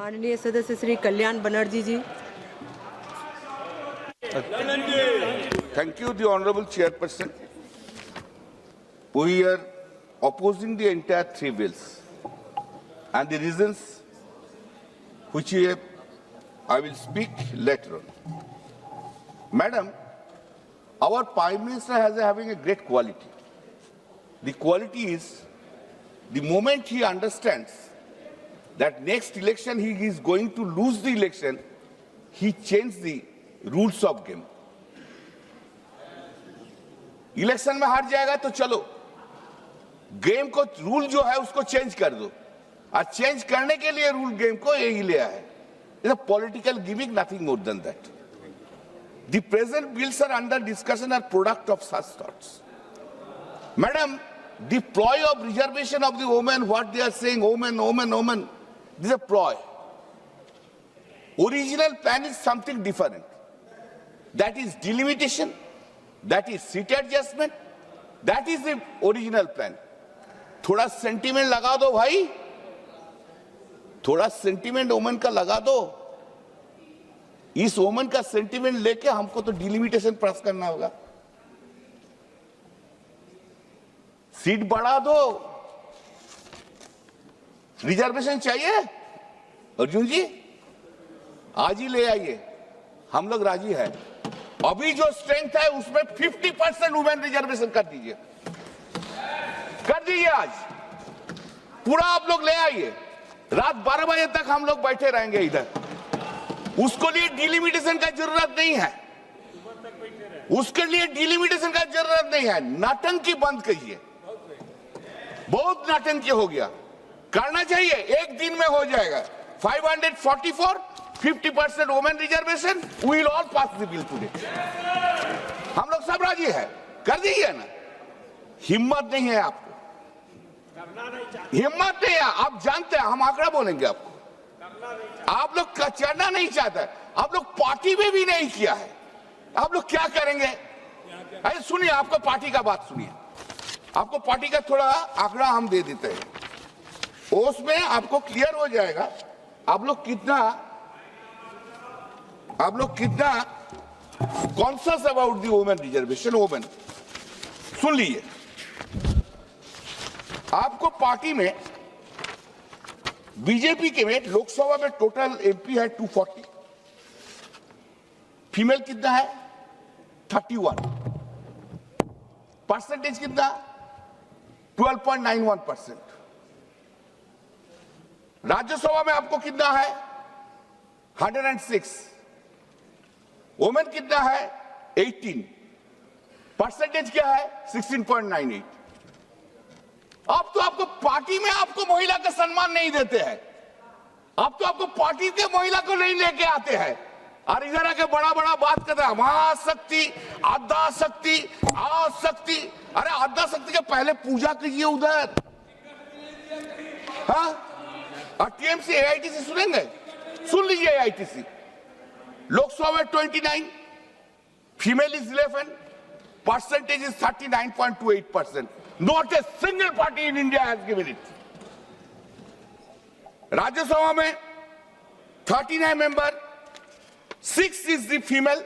माननीय सदस्य श्री कल्याण बनर्जी जी। Thank you, the Honorable Chairperson. We are opposing the entire three bills, and the reasons which I will speak later on. Madam, our Prime Minister has having a great quality. The quality is the moment he understands that next election he is going to lose the election, he changed the rules of game. Election में हार जाएगा तो चलो game को rule जो है उसको change कर दो, और चेंज करने के लिए रूल गेम को यही लिया है. It's a political gimmick, nothing more than that. The present bills are under discussion are product of such thoughts. Madam, the ploy of reservation of the women, what they are saying, women, this is a ploy. Original plan is something different. That is delimitation, that is seat adjustment, that is the original plan. थोड़ा sentiment लगा दो भाई, थोड़ा sentiment women का लगा दो. इस women का सेंटीमेंट लेके हमको तो डिलिमिटेशन पास करना होगा. सीट बढ़ा दो, रिजर्वेशन चाहिए अर्जुन जी, आज ही ले आइए, हम लोग राजी है. अभी जो स्ट्रेंथ है उसमें 50% वुमेन रिजर्वेशन कर दीजिए, आज पूरा आप लोग ले आइए. रात 12 बजे तक हम लोग बैठे रहेंगे इधर. उसको लिए डिलिमिटेशन का जरूरत नहीं है, उसके लिए डिलिमिटेशन का जरूरत नहीं है. नाटंकी बंद कीजिए, बहुत नाटंकी हो गया. करना चाहिए, एक दिन में हो जाएगा. 544 50% women reservation, we will all pass the bill today. हम लोग सब राजी है, कर दीजिए ना. हिम्मत नहीं है आपको, हिम्मत नहीं है. आप जानते हैं हम आंकड़ा बोलेंगे आपको. आप लोग चढ़ना नहीं चाहते, आप लोग पार्टी में भी नहीं किया है. आप लोग क्या करेंगे? अरे सुनिए, आपको पार्टी का बात सुनिए. आपको पार्टी का थोड़ा आंकड़ा हम दे देते हैं, उसमें आपको क्लियर हो जाएगा आप लोग कितना conscious about the women reservation. Women सुन लीजिए, आपको पार्टी में बीजेपी के में लोकसभा में टोटल एमपी है 240, फीमेल कितना है 31, परसेंटेज कितना 12.91%. राज्यसभा में आपको कितना है 106, वुमेन कितना है 18, परसेंटेज क्या है 16.98. अब तो आपको पार्टी में आपको महिला का सम्मान नहीं देते हैं. अब तो आपको पार्टी के महिला को नहीं लेके आते हैं, और इधर आके बड़ा बड़ा बात करते हैं महाशक्ति, आद्या शक्ति, आशक्ति. अरे आद्या शक्ति के पहले पूजा कीजिए उधर. हाँ, और टीएमसी एआईटीसी सुनेंगे, सुन लीजिए. एआईटीसी लोकसभा में 29, female is 11, percentage is 39.28%. Not a single party in India has given it. Rajya Sabha में 39 member, 6 is the female,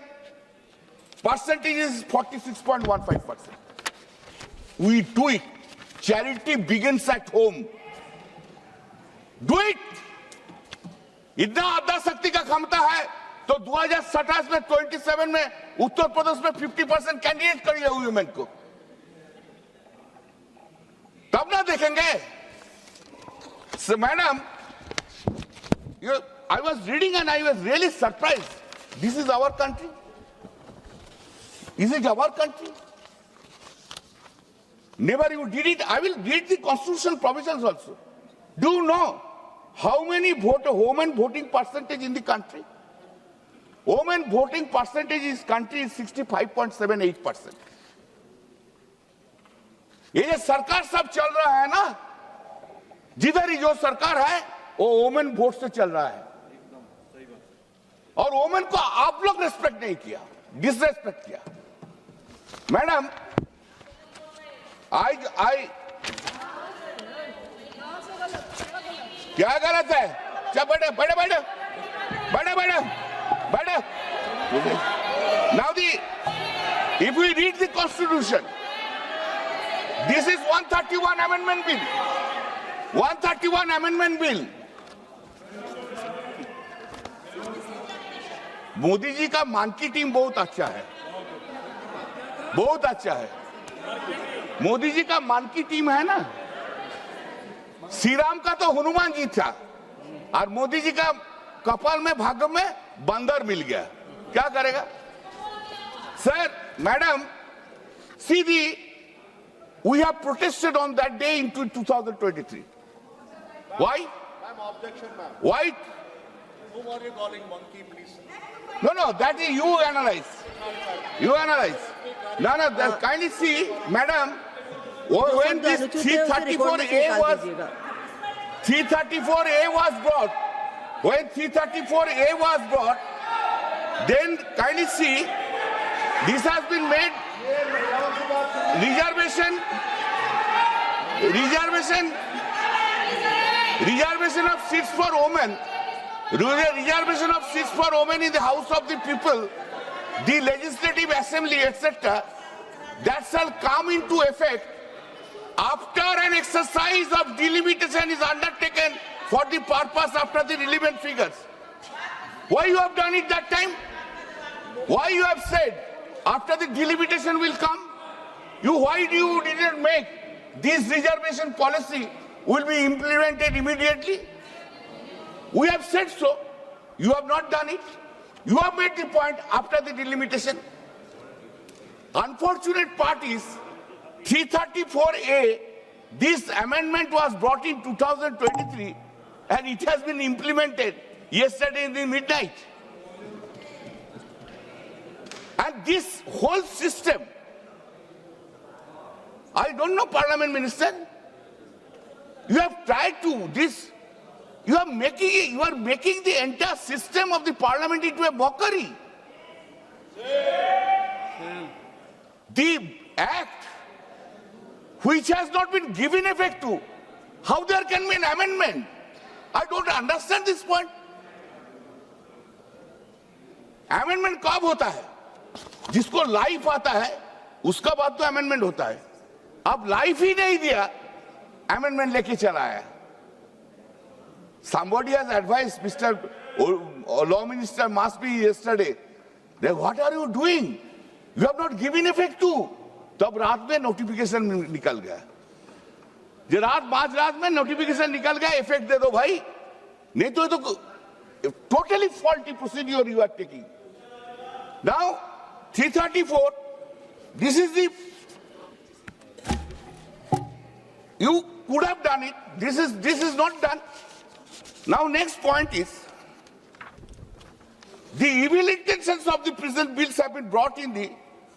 percentage is 46.15%. We do it. Charity begins at home. Do it. इतना आद्या शक्ति का क्षमता है तो 2027 में 27 में उत्तर प्रदेश में 50% कैंडिडेट करिए वुमेन को, तब ना देखेंगे. Madam, I was reading and I was really surprise. This is our country. Is it our country? Never you did it. I will read the constitutional provisions also. Do you know how many women voting percentage in the country? Women voting percentage in this country is 65.78%. ये सरकार सब चल रहा है ना, जिधर ही जो सरकार है वो वुमेन वोट से चल रहा है. और वुमेन को आप लोग रेस्पेक्ट नहीं किया, डिसरेस्पेक्ट किया. मैडम, आई क्या गलत है? चल बैठे बैठे बैठे बैठे बैठे बैठे. Now if we read the Constitution, this is 131 Amendment Bill. 131 Amendment Bill. Modi ji का मान की टीम बहुत अच्छा है, बहुत अच्छा है. मोदी जी का मान की टीम है ना. श्री राम का तो हनुमान जी था और मोदी जी का कपाल में भाग्य में बंदर मिल गया. क्या करेगा sir? Madam, see we have protested on that day in 2023. Why? Objection, ma'am. Why? Whom are you calling monkey, please? No, that is you analyze. You analyze. No, kindly see, madam, when this 334A was brought, when 334A was brought, then kindly see, this has been made reservation of seats for women. Reservation of seats for women in the House of the People, the Legislative Assembly, etc. That shall come into effect after an exercise of delimitation is undertaken for the purpose after the relevant figures. Why you have done it that time? Why you have said after the delimitation will come? Why you didn't make this reservation policy will be implemented immediately? We have said so. You have not done it. You have made the point after the delimitation. Unfortunate part is 334A, this amendment was brought in 2023 and it has been implemented yesterday in the midnight. And this whole system, I don't know, Parliament Minister, you have tried to this. You are making the entire system of the parliament into a mockery. The act which has not been given effect to, how there can be an amendment? I don't understand this point. Amendment कब होता है? जिसको life आता है उसका बाद तो amendment होता है. अब लाइफ ही नहीं दिया, amendment लेके चला आया. Somebody has advised Mr. Law Minister must be yesterday. Then what are you doing? You have not given effect to. तब रात में नोटिफिकेशन निकल गया. जो रात में नोटिफिकेशन निकल गया, इफेक्ट दे दो भाई. नहीं तो totally faulty procedure you are taking. Now 334. This is the. You could have done it. This is not done. Now next point is, the evil intentions of the present bills have been brought in the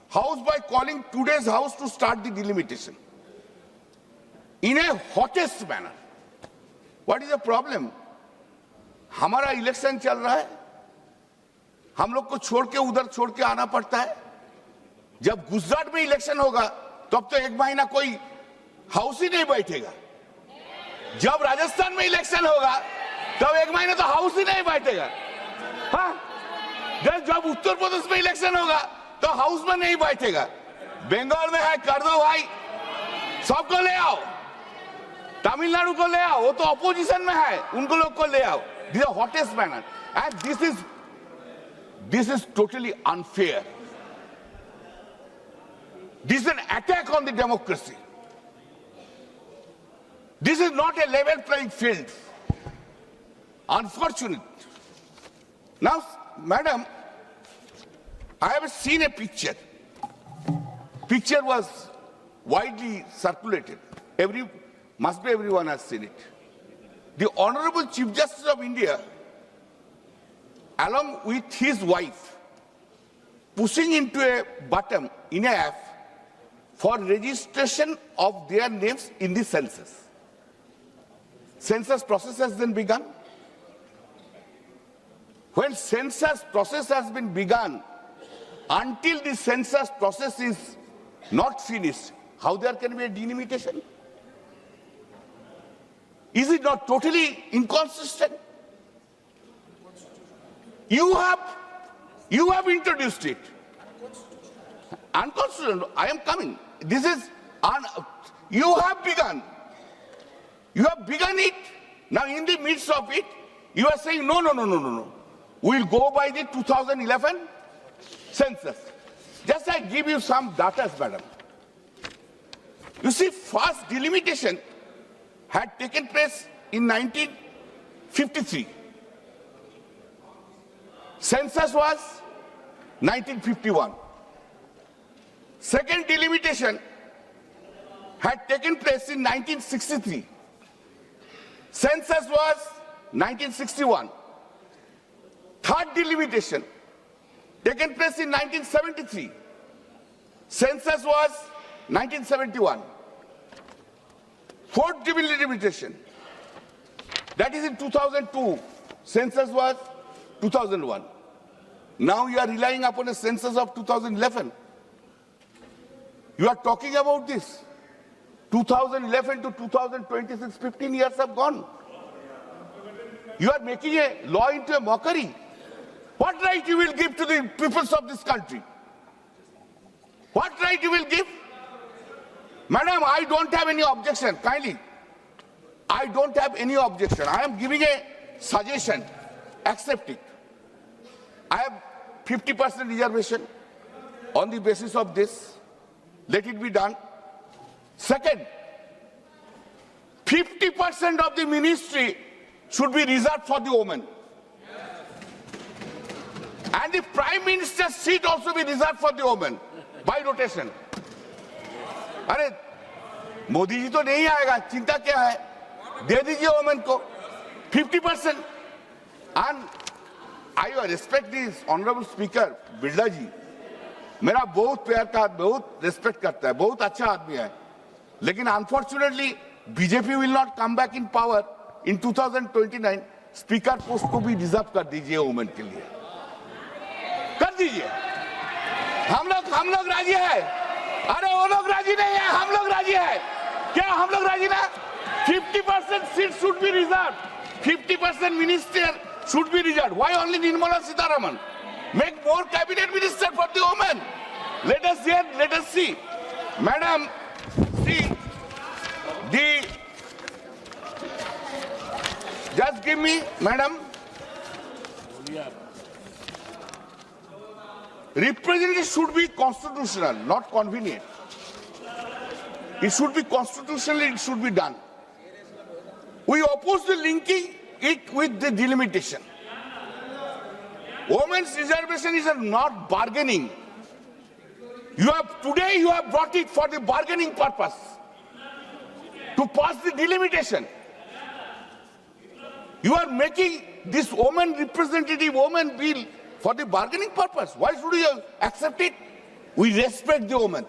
House by calling today's House to start the delimitation in a hottest manner. What is the problem? हमारा election चल रहा है, हम लोग को छोड़ के उधर छोड़ के आना पड़ता है. जब गुजरात में इलेक्शन होगा तब तो एक महीना कोई हाउस ही नहीं बैठेगा. जब राजस्थान में इलेक्शन होगा तब एक महीने तो हाउस ही नहीं बैठेगा. हाँ, जब उत्तर प्रदेश में इलेक्शन होगा तो हाउस में नहीं बैठेगा. बंगाल में है, कर दो भाई, सबको ले आओ. तमिलनाडु को ले आओ, वो तो अपोजिशन में है, उनको लोग को ले आओ. This is the hottest manner, and this is totally unfair. This is an attack on the democracy. This is not a level playing field. Unfortunate. Now, madam, I have seen a picture. Picture was widely circulated. Must be everyone has seen it. The Honorable Chief Justice of India, along with his wife, pushing into a button in a app for registration of their names in the census. Census process has then begun. When census process has been begun, until the census process is not finished, how there can be a delimitation? Is it not totally inconsistent? You have introduced it. Unconstitutional. I am coming. This is you have begun. You have begun it. Now in the midst of it, you are saying no. We'll go by the 2011 census. Just I give you some data, madam. You see, first delimitation had taken place in 1953. Census was 1951. Second delimitation had taken place in 1963. Census was 1961. Third delimitation taken place in 1973. Census was 1971. Fourth delimitation, that is in 2002. Census was 2001. Now you are relying upon a census of 2011. You are talking about this. 2011 to 2026, 15 years have gone. You are making a law into a mockery. What right you will give to the peoples of this country? What right you will give? Madam, I don't have any objection, kindly. I don't have any objection. I am giving a suggestion. Accept it. I have 50% reservation on the basis of this. Let it be done. Second, 50% of the ministry should be reserved for the women. And the Prime Minister's seat also be reserved for the women by rotation. अरे मोदी जी तो नहीं आएगा, चिंता क्या है? दे दीजिए women को 50%. And I respect this honorable speaker Birla जी. मेरा बहुत प्यार का, बहुत रेस्पेक्ट करता है, बहुत अच्छा आदमी है. लेकिन unfortunately BJP will not come back in power in 2029. Speaker post को भी रिजर्व कर दीजिए वुमेन के लिए, कर दीजिए. हम लोग राजी है. अरे वो लोग राजी नहीं है, हम लोग राजी है. क्या हम लोग राजी ना? 50% seat should be reserve, 50% minister should be reserved. Why only Nirmala Sitharaman? Make more cabinet minister for the women. Let us hear, let us see. Madam, see, just give me, madam. Representative should be constitutional, not convenient. It should be constitutional, it should be done. We oppose the linking it with the delimitation. Women's reservation is not bargaining. Today you have brought it for the bargaining purpose, to pass the delimitation. You are making this woman representative woman bill for the bargaining purpose. Why should you accept it? We respect the woman.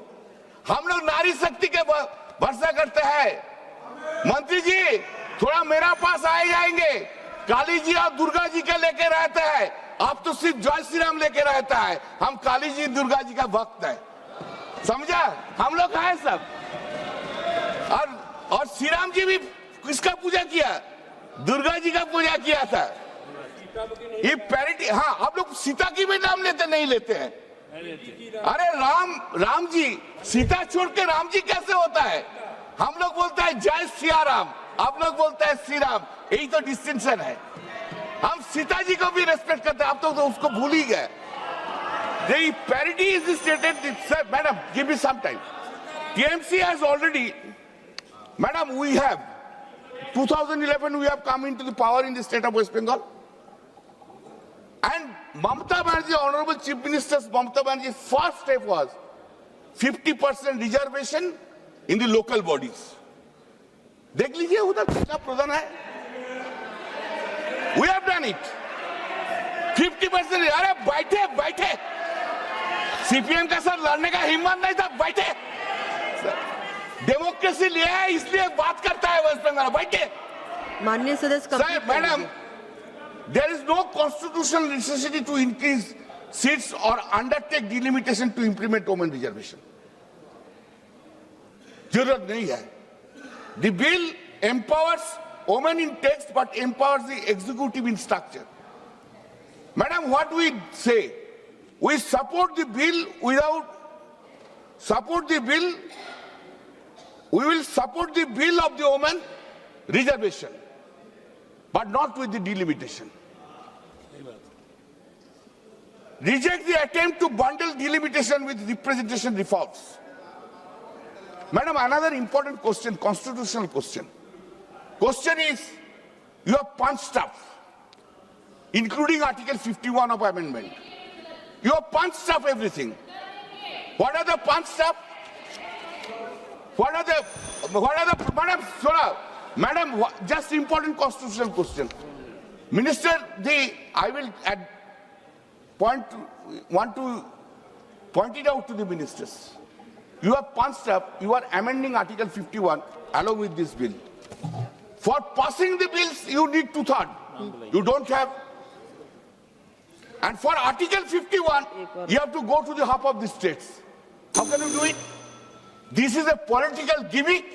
हम लोग नारी शक्ति के भरोसा करते हैं. मंत्री जी थोड़ा मेरा पास आए जाएंगे. काली जी और दुर्गा जी के लेके रहते हैं. आप तो सिर्फ जय श्री राम लेके रहता है. हम काली जी दुर्गा जी का भक्त है, समझा? हम लोग हैं सब. और श्री राम जी भी किसका पूजा किया? दुर्गा जी का पूजा किया था. ये पैरिटी. हाँ, आप लोग सीता की भी नाम लेते नहीं लेते हैं. अरे राम जी, सीता छोड़ के राम जी कैसे होता है? हम लोग बोलते हैं जय सिया राम, आप लोग बोलते हैं श्री राम. यही तो डिस्टिंक्शन है. हम सीता जी को भी रेस्पेक्ट करते हैं, आप तो उसको भूल ही गए. The parity is stated. Sir, madam, give me some time. TMC has already, madam, we have 2011 we have come into the power in the state of West Bengal. And Mamata Banerjee, Honorable Chief Minister's Mamata Banerjee's first step was 50% reservation in the local bodies. देख लीजिए उधर कितना प्रधान है. We have done it. 50%. अरे बैठे CPM का sir लड़ने का हिम्मत नहीं था. बैठे. डेमोक्रेसी लिया है इसलिए बात करता है वेस्ट बंगाल. बैठे. माननीय सदस्य. Sir madam, there is no constitutional necessity to increase seats or undertake delimitation to implement women reservation. जरूरत नहीं है. The bill empowers women in text but empowers the executive in structure. Madam, what we say, we support the bill we will support the bill of the women reservation, but not with the delimitation. Reject the attempt to bundle delimitation with representation reforms. Madam, another important question, constitutional question. Question is, you have punched up, including Article 51 of amendment. You have punched up everything. What are the punched up? Madam, just important constitutional question. Minister, I will want to point it out to the ministers. You have punched up, you are amending Article 51 along with this bill. For passing the bills, you need 2/3. You don't have. And for Article 51, you have to go to the half of the states. How can you do it? This is a political gimmick,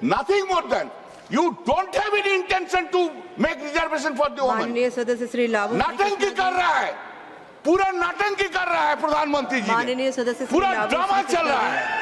nothing more than. You don't have any intention to make reservation for the women. माननीय सदस्य श्री लाभू नाटंकी कर रहा है, पूरा नाटंकी कर रहा है प्रधानमंत्री जी ने। माननीय सदस्य श्री पूरा लाभू ड्रामा चल रहा है।